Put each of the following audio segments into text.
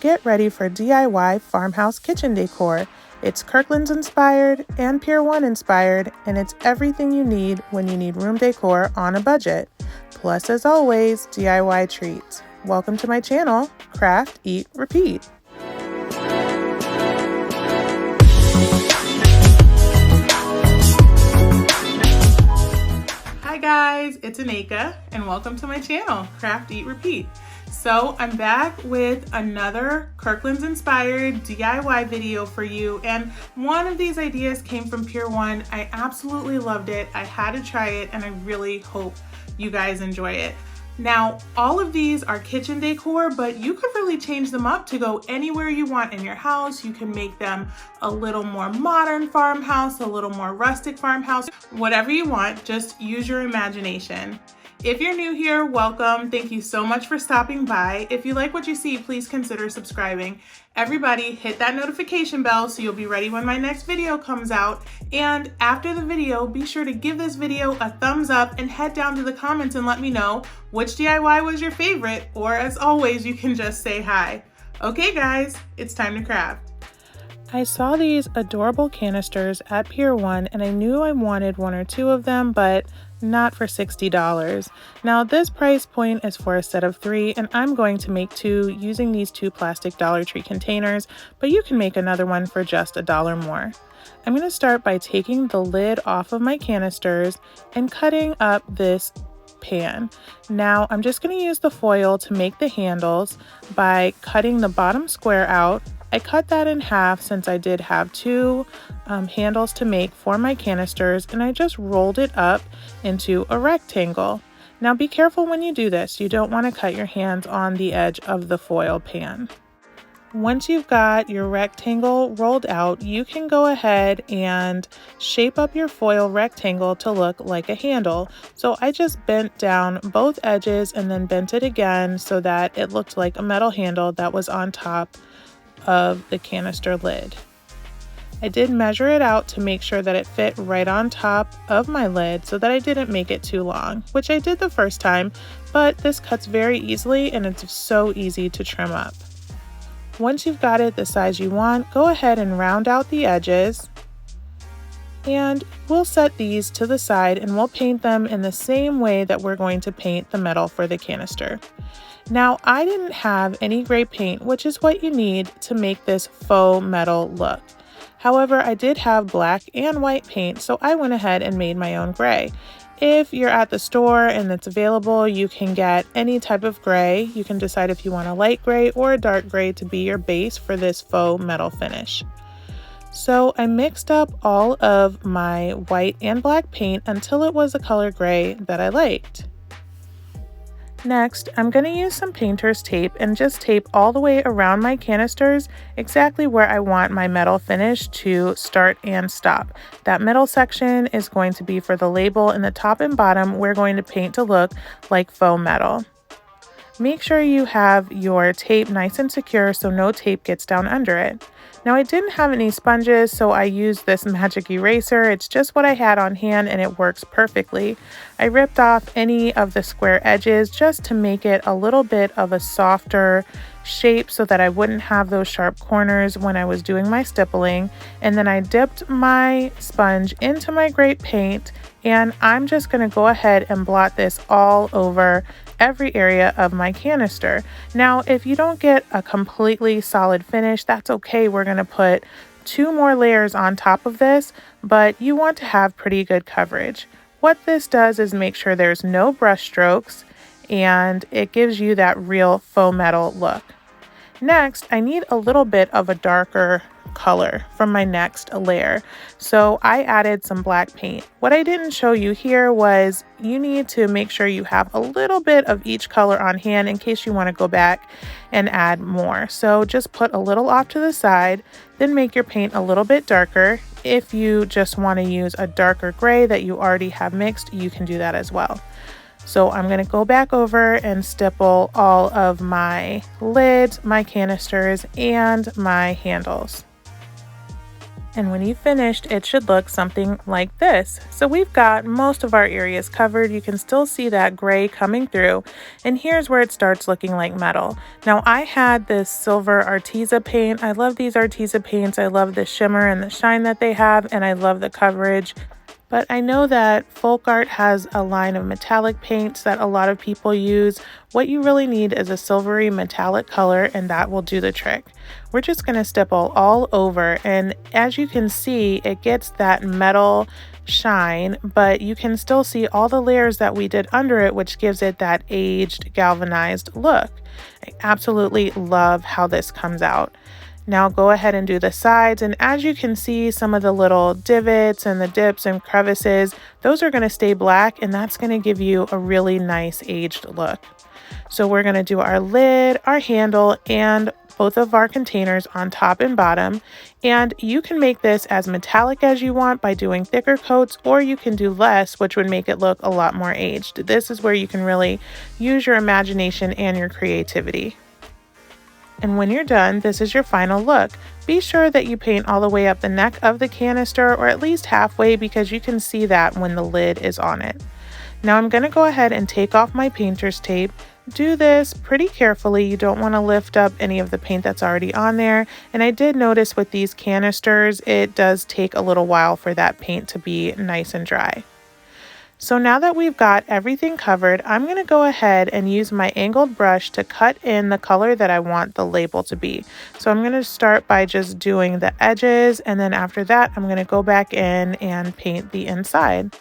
get ready for DIY farmhouse kitchen decor. It's Kirklands inspired and Pier 1 inspired, and it's everything you need when you need room decor on a budget. Plus, as always, DIY treats. Welcome to my channel, Craft, Eat, Repeat. Hi guys, it's Aneka and welcome to my channel, Craft, Eat, Repeat. So I'm back with another Kirklands inspired DIY video for you, and one of these ideas came from Pier 1. I absolutely loved it. I had to try it and I really hope you guys enjoy it. Now, all of these are kitchen decor, but you could really change them up to go anywhere you want in your house. You can make them a little more modern farmhouse, a little more rustic farmhouse, whatever you want, just use your imagination. If you're new here, welcome. Thank you so much for stopping by. If you like what you see, please consider subscribing. Everybody hit that notification bell so you'll be ready when my next video comes out. And after the video, be sure to give this video a thumbs up and head down to the comments and let me know which DIY was your favorite, or as always, you can just say hi. Okay guys, it's time to craft. I saw these adorable canisters at Pier 1 and I knew I wanted one or two of them, but not for $60. Now this price point is for a set of 3 and I'm going to make 2 using these 2 plastic Dollar Tree containers, but you can make another one for just $1 more. I'm going to start by taking the lid off of my canisters and cutting up this pan. Now I'm just going to use the foil to make the handles by cutting the bottom square out. I cut that in half since I did have 2 handles to make for my canisters, and I just rolled it up into a rectangle. Now be careful when you do this. You don't want to cut your hands on the edge of the foil pan. Once you've got your rectangle rolled out, you can go ahead and shape up your foil rectangle to look like a handle. So I just bent down both edges and then bent it again so that it looked like a metal handle that was on top of the canister lid. I did measure it out to make sure that it fit right on top of my lid so that I didn't make it too long, which I did the first time, but this cuts very easily and it's so easy to trim up. Once you've got it the size you want, go ahead and round out the edges, and we'll set these to the side and we'll paint them in the same way that we're going to paint the metal for the canister. Now, I didn't have any gray paint, which is what you need to make this faux metal look. However, I did have black and white paint, so I went ahead and made my own gray. If you're at the store and it's available, you can get any type of gray. You can decide if you want a light gray or a dark gray to be your base for this faux metal finish. So I mixed up all of my white and black paint until it was a color gray that I liked. Next, I'm going to use some painter's tape and just tape all the way around my canisters exactly where I want my metal finish to start and stop. That middle section is going to be for the label, and the top and bottom we're going to paint to look like faux metal. Make sure you have your tape nice and secure so no tape gets down under it. Now I didn't have any sponges, so I used this magic eraser. It's just what I had on hand and it works perfectly. I ripped off any of the square edges just to make it a little bit of a softer shape so that I wouldn't have those sharp corners when I was doing my stippling. And then I dipped my sponge into my gray paint, and I'm just going to go ahead and blot this all over every area of my canister. Now, if you don't get a completely solid finish, that's okay. We're going to put 2 more layers on top of this, but you want to have pretty good coverage. What this does is make sure there's no brush strokes, and it gives you that real faux metal look. Next, I need a little bit of a darker color from my next layer, so I added some black paint. What I didn't show you here was you need to make sure you have a little bit of each color on hand in case you want to go back and add more. So just put a little off to the side, then make your paint a little bit darker. If you just want to use a darker gray that you already have mixed, you can do that as well. So I'm going to go back over and stipple all of my lids, my canisters, and my handles. And when you've finished, it should look something like this. So we've got most of our areas covered. You can still see that gray coming through. And here's where it starts looking like metal. Now I had this silver Arteza paint. I love these Arteza paints. I love the shimmer and the shine that they have, and I love the coverage. But I know that Folk Art has a line of metallic paints that a lot of people use. What you really need is a silvery metallic color, and that will do the trick. We're just going to stipple all over, and as you can see, it gets that metal shine, but you can still see all the layers that we did under it, which gives it that aged galvanized look. I absolutely love how this comes out. Now go ahead and do the sides, and as you can see, some of the little divots and the dips and crevices, those are going to stay black, and that's going to give you a really nice aged look. So we're going to do our lid, our handle, and both of our containers on top and bottom. And you can make this as metallic as you want by doing thicker coats, or you can do less, which would make it look a lot more aged. This is where you can really use your imagination and your creativity. And when you're done, this is your final look. Be sure that you paint all the way up the neck of the canister, or at least halfway, because you can see that when the lid is on it. Now I'm going to go ahead and take off my painter's tape. Do this pretty carefully. You don't want to lift up any of the paint that's already on there. And I did notice with these canisters, it does take a little while for that paint to be nice and dry. So now that we've got everything covered, I'm going to go ahead and use my angled brush to cut in the color that I want the label to be. So I'm going to start by just doing the edges, and then after that, I'm going to go back in and paint the inside.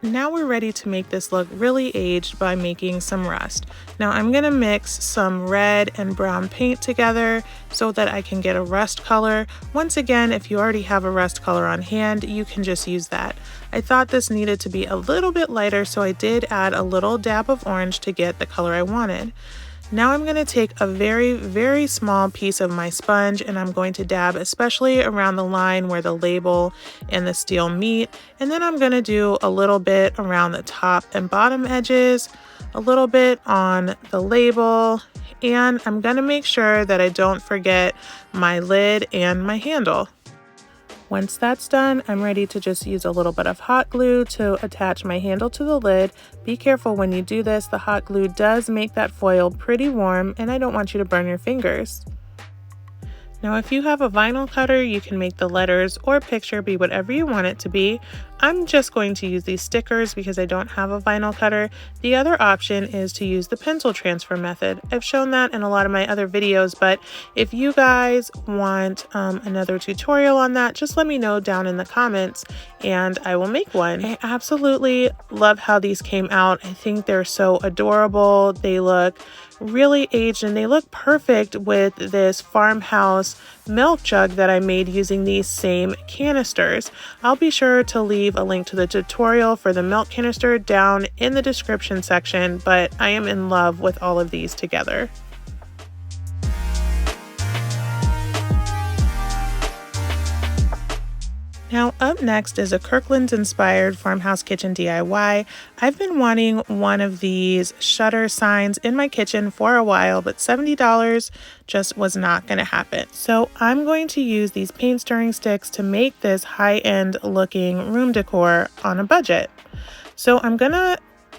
Now we're ready to make this look really aged by making some rust. Now I'm going to mix some red and brown paint together so that I can get a rust color. Once again, if you already have a rust color on hand, you can just use that. I thought this needed to be a little bit lighter, so I did add a little dab of orange to get the color I wanted. Now I'm going to take a very, very small piece of my sponge, and I'm going to dab especially around the line where the label and the steel meet. And then I'm going to do a little bit around the top and bottom edges, a little bit on the label, and I'm going to make sure that I don't forget my lid and my handle. Once that's done, I'm ready to just use a little bit of hot glue to attach my handle to the lid. Be careful when you do this. The hot glue does make that foil pretty warm, and I don't want you to burn your fingers. Now, if you have a vinyl cutter, you can make the letters or picture be whatever you want it to be. I'm just going to use these stickers because I don't have a vinyl cutter. The other option is to use the pencil transfer method. I've shown that in a lot of my other videos, but if you guys want another tutorial on that, just let me know down in the comments and I will make one. I absolutely love how these came out. I think they're so adorable. They look really aged and they look perfect with this farmhouse milk jug that I made using these same canisters. I'll be sure to leave a link to the tutorial for the milk canister down in the description section, but I am in love with all of these together. Now up next is a Kirklands inspired farmhouse kitchen DIY. I've been wanting one of these shutter signs in my kitchen for a while, but $70 just was not going to happen. So I'm going to use these paint stirring sticks to make this high-end looking room decor on a budget. So I'm going to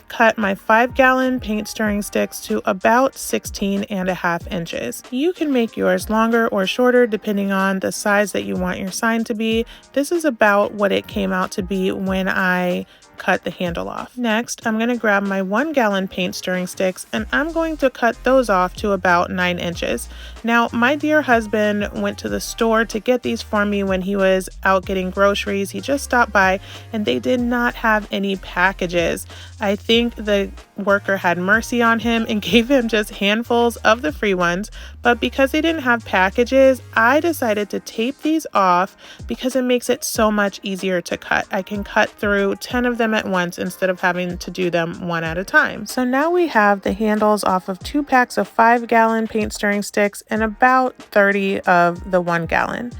cut my 5-gallon paint stirring sticks to about 16.5 inches. You can make yours longer or shorter depending on the size that you want your sign to be. This is about what it came out to be when I cut the handle off. Next, I'm going to grab my 1-gallon paint stirring sticks and I'm going to cut those off to about 9 inches. Now, my dear husband went to the store to get these for me when he was out getting groceries. He just stopped by and they did not have any packages. I think the worker had mercy on him and gave him just handfuls of the free ones, but because they didn't have packages, I decided to tape these off because it makes it so much easier to cut. I can cut through 10 of them at once instead of having to do them one at a time. So now we have the handles off of 2 packs of 5-gallon paint stirring sticks and about 30 of the 1 gallon.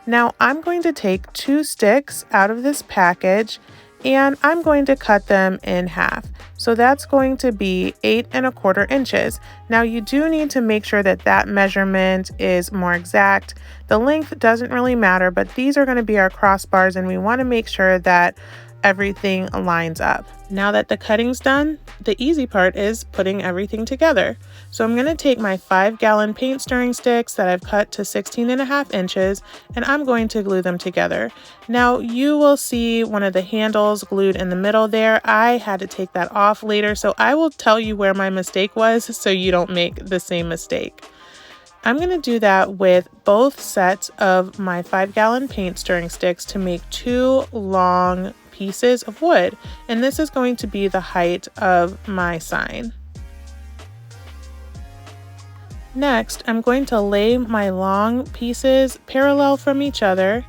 Now I'm going to take 2 sticks out of this package and I'm going to cut them in half. So that's going to be 8 1/4 inches. Now you do need to make sure that that measurement is more exact. The length doesn't really matter, but these are going to be our crossbars, and we want to make sure that everything lines up. Now that the cutting's done, the easy part is putting everything together. So I'm going to take my 5-gallon paint stirring sticks that I've cut to 16 1/2 inches, and I'm going to glue them together. Now you will see one of the handles glued in the middle there. I had to take that off later, so I will tell you where my mistake was so you don't make the same mistake. I'm going to do that with both sets of my 5-gallon paint stirring sticks to make 2 long pieces of wood, and this is going to be the height of my sign. Next, I'm going to lay my long pieces parallel from each other,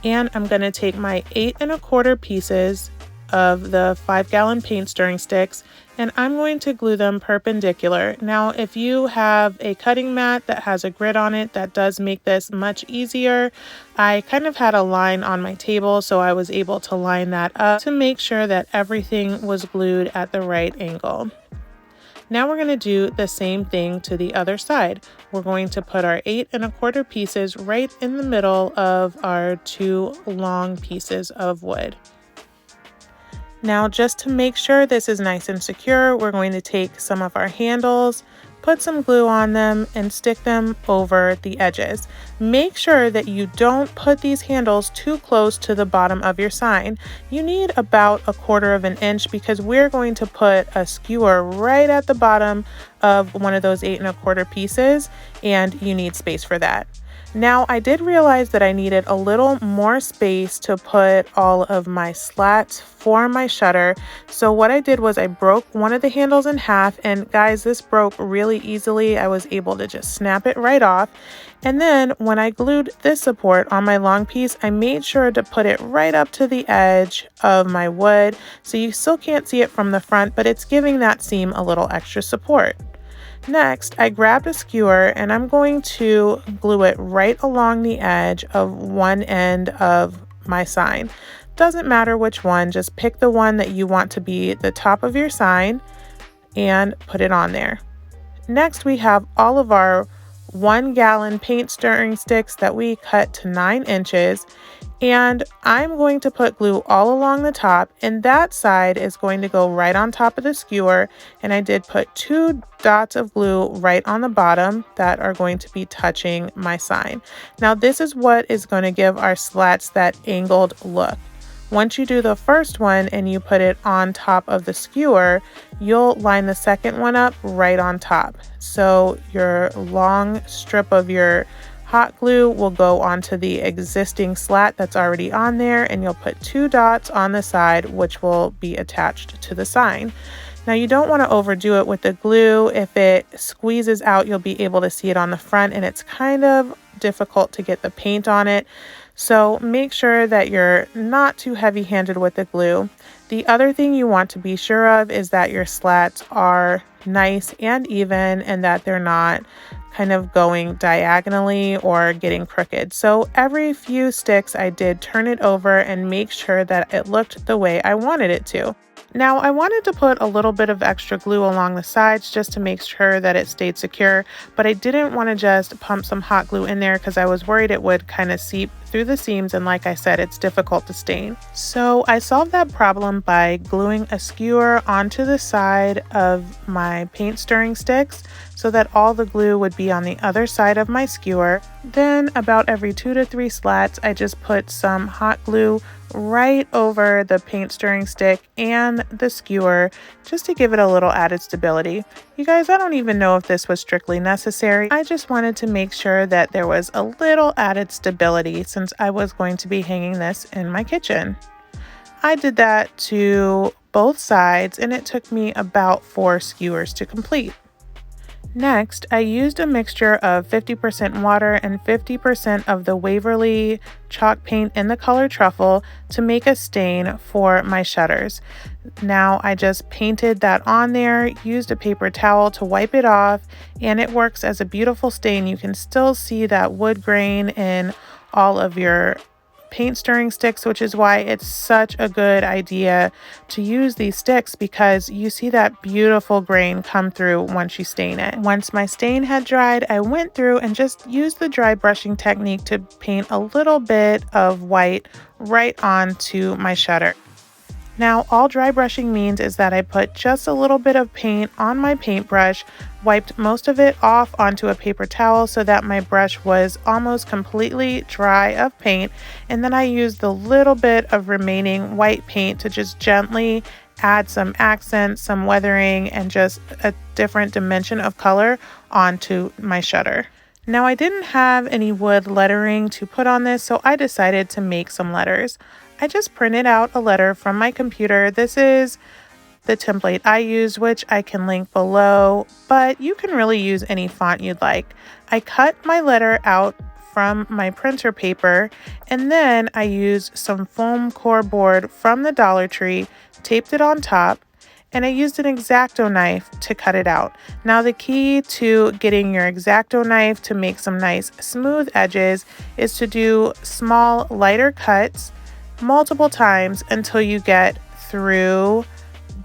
and I'm going to take my 8 1/4 pieces of the 5-gallon paint stirring sticks, and I'm going to glue them perpendicular. Now, if you have a cutting mat that has a grid on it, that does make this much easier. I kind of had a line on my table, so I was able to line that up to make sure that everything was glued at the right angle. Now we're going to do the same thing to the other side. We're going to put our 8 1/4 pieces right in the middle of our 2 long pieces of wood. Now, just to make sure this is nice and secure, we're going to take some of our handles, put some glue on them, and stick them over the edges. Make sure that you don't put these handles too close to the bottom of your sign. You need about 1/4 inch because we're going to put a skewer right at the bottom of one of those 8 1/4 pieces, and you need space for that. Now, I did realize that I needed a little more space to put all of my slats for my shutter. So what I did was I broke one of the handles in half, and guys, this broke really easily. I was able to just snap it right off. And then when I glued this support on my long piece, I made sure to put it right up to the edge of my wood. So you still can't see it from the front, but it's giving that seam a little extra support. Next, I grabbed a skewer and I'm going to glue it right along the edge of one end of my sign. Doesn't matter which one, just pick the one that you want to be the top of your sign and put it on there. Next, we have all of our 1-gallon paint stirring sticks that we cut to 9 inches, and I'm going to put glue all along the top, and that side is going to go right on top of the skewer, and I did put 2 dots of glue right on the bottom that are going to be touching my sign. Now this is what is going to give our slats that angled look. Once you do the first one and you put it on top of the skewer, you'll line the second one up right on top. So your long strip of your hot glue will go onto the existing slat that's already on there, and you'll put 2 dots on the side which will be attached to the sign. Now you don't want to overdo it with the glue. If it squeezes out, you'll be able to see it on the front, and it's kind of difficult to get the paint on it. So make sure that you're not too heavy-handed with the glue. The other thing you want to be sure of is that your slats are nice and even, and that they're not kind of going diagonally or getting crooked. So every few sticks I did turn it over and make sure that it looked the way I wanted it to. Now I wanted to put a little bit of extra glue along the sides just to make sure that it stayed secure, but I didn't want to just pump some hot glue in there because I was worried it would kind of seep through the seams, and like I said, it's difficult to stain. So I solved that problem by gluing a skewer onto the side of my paint stirring sticks so that all the glue would be on the other side of my skewer. Then about every 2 to 3 slats, I just put some hot glue right over the paint stirring stick and the skewer just to give it a little added stability. You guys, I don't even know if this was strictly necessary. I just wanted to make sure that there was a little added stability since I was going to be hanging this in my kitchen. I did that to both sides, and it took me about 4 skewers to complete. Next, I used a mixture of 50% water and 50% of the Waverly chalk paint in the color Truffle to make a stain for my shutters. Now I just painted that on there, used a paper towel to wipe it off, and it works as a beautiful stain. You can still see that wood grain in all of your paint stirring sticks, which is why it's such a good idea to use these sticks, because you see that beautiful grain come through once you stain it. Once my stain had dried, I went through and just used the dry brushing technique to paint a little bit of white right onto my shutter. Now, all dry brushing means is that I put just a little bit of paint on my paintbrush, wiped most of it off onto a paper towel so that my brush was almost completely dry of paint, and then I used the little bit of remaining white paint to just gently add some accents, some weathering, and just a different dimension of color onto my shutter. Now, I didn't have any wood lettering to put on this, so I decided to make some letters. I just printed out a letter from my computer. This is the template I used, which I can link below, but you can really use any font you'd like. I cut my letter out from my printer paper, and then I used some foam core board from the Dollar Tree, taped it on top, and I used an X-Acto knife to cut it out. Now, the key to getting your X-Acto knife to make some nice smooth edges is to do small, lighter cuts multiple times until you get through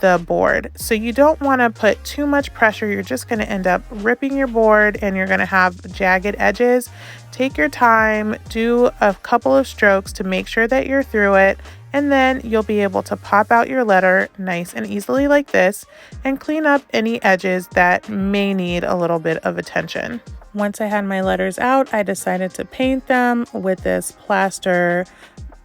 the board. So you don't want to put too much pressure. You're just going to end up ripping your board and you're going to have jagged edges. Take your time, do a couple of strokes to make sure that you're through it, and then you'll be able to pop out your letter nice and easily like this and clean up any edges that may need a little bit of attention. Once I had my letters out, I decided to paint them with this plaster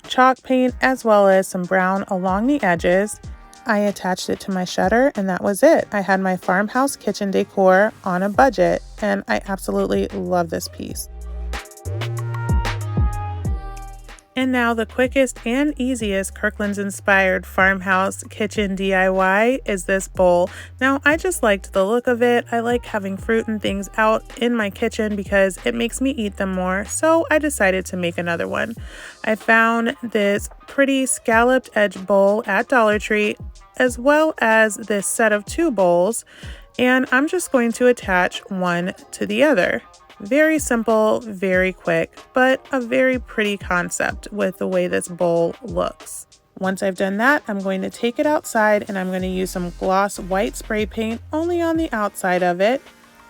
chalk paint as well as some brown along the edges. I attached it to my shutter, and that was it. I had my Farmhouse kitchen decor on a budget, and I absolutely love this piece. And now the quickest and easiest Kirklands inspired farmhouse kitchen DIY is this bowl. Now, I just liked the look of it. I like having fruit and things out in my kitchen because it makes me eat them more, so I decided to make another one. I found this pretty scalloped edge bowl at Dollar Tree, as well as this set of 2 bowls, and I'm just going to attach one to the other. Very simple, very quick, but a very pretty concept with the way this bowl looks. Once I've done that, I'm going to take it outside and I'm going to use some gloss white spray paint only on the outside of it,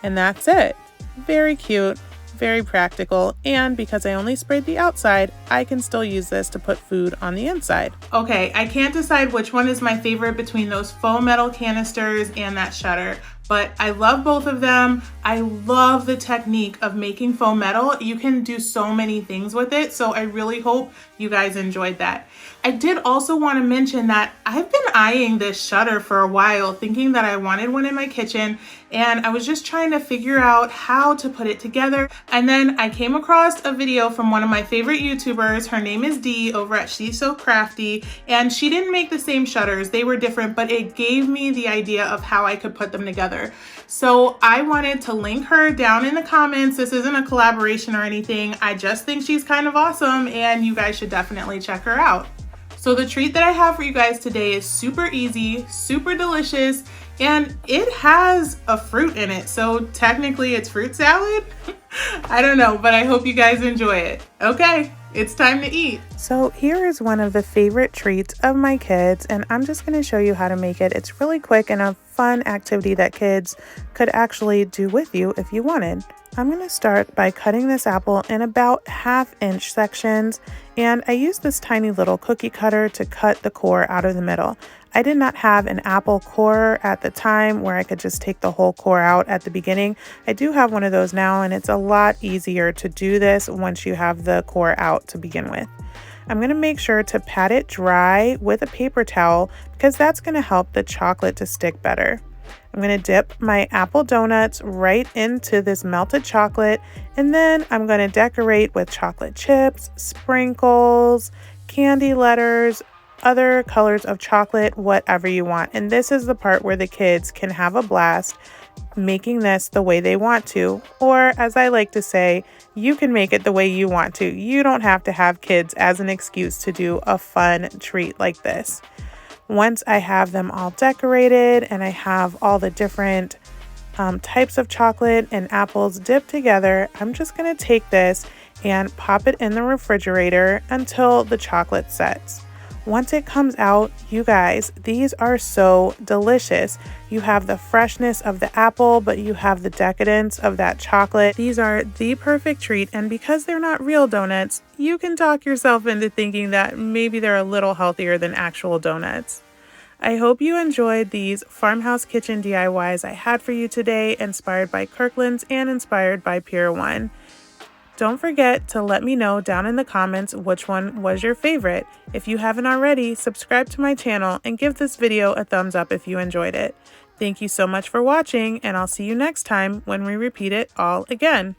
and that's it. Very cute, very practical, and because I only sprayed the outside, I can still use this to put food on the inside. Okay, I can't decide which one is my favorite between those faux metal canisters and that shutter, but I love both of them. I love the technique of making faux metal. You can do so many things with it, so I really hope you guys enjoyed that. I did also want to mention that I've been eyeing this shutter for a while, thinking that I wanted one in my kitchen, and I was just trying to figure out how to put it together. And then I came across a video from one of my favorite YouTubers. Her name is Dee over at She's So Crafty, and she didn't make the same shutters. They were different, but it gave me the idea of how I could put them together. So I wanted to link her down in the comments. This isn't a collaboration or anything. I just think she's kind of awesome, and you guys should definitely check her out. So the treat that I have for you guys today is super easy, super delicious, and it has a fruit in it. So technically it's fruit salad. I don't know, but I hope you guys enjoy it. Okay, it's time to eat. So here is one of the favorite treats of my kids, and I'm just going to show you how to make it. It's really quick and a fun activity that kids could actually do with you if you wanted. I'm going to start by cutting this apple in about 1/2-inch sections, and I used this tiny little cookie cutter to cut the core out of the middle. I did not have an apple core at the time where I could just take the whole core out at the beginning. I do have one of those now, and it's a lot easier to do this once you have the core out to begin with. I'm going to make sure to pat it dry with a paper towel because that's going to help the chocolate to stick better. I'm going to dip my apple donuts right into this melted chocolate, and then I'm going to decorate with chocolate chips, sprinkles, candy letters, other colors of chocolate, whatever you want. And this is the part where the kids can have a blast making this the way they want to, or as I like to say, you can make it the way you want to. You don't have to have kids as an excuse to do a fun treat like this. Once I have them all decorated and I have all the different types of chocolate and apples dipped together, I'm just going to take this and pop it in the refrigerator until the chocolate sets. Once it comes out, you guys, these are so delicious. You have the freshness of the apple, but you have the decadence of that chocolate. These are the perfect treat, and because they're not real donuts, you can talk yourself into thinking that maybe they're a little healthier than actual donuts. I hope you enjoyed these farmhouse kitchen DIYs I had for you today, inspired by Kirklands and inspired by Pier 1. Don't forget to let me know down in the comments which one was your favorite. If you haven't already, subscribe to my channel and give this video a thumbs up if you enjoyed it. Thank you so much for watching, and I'll see you next time when we repeat it all again.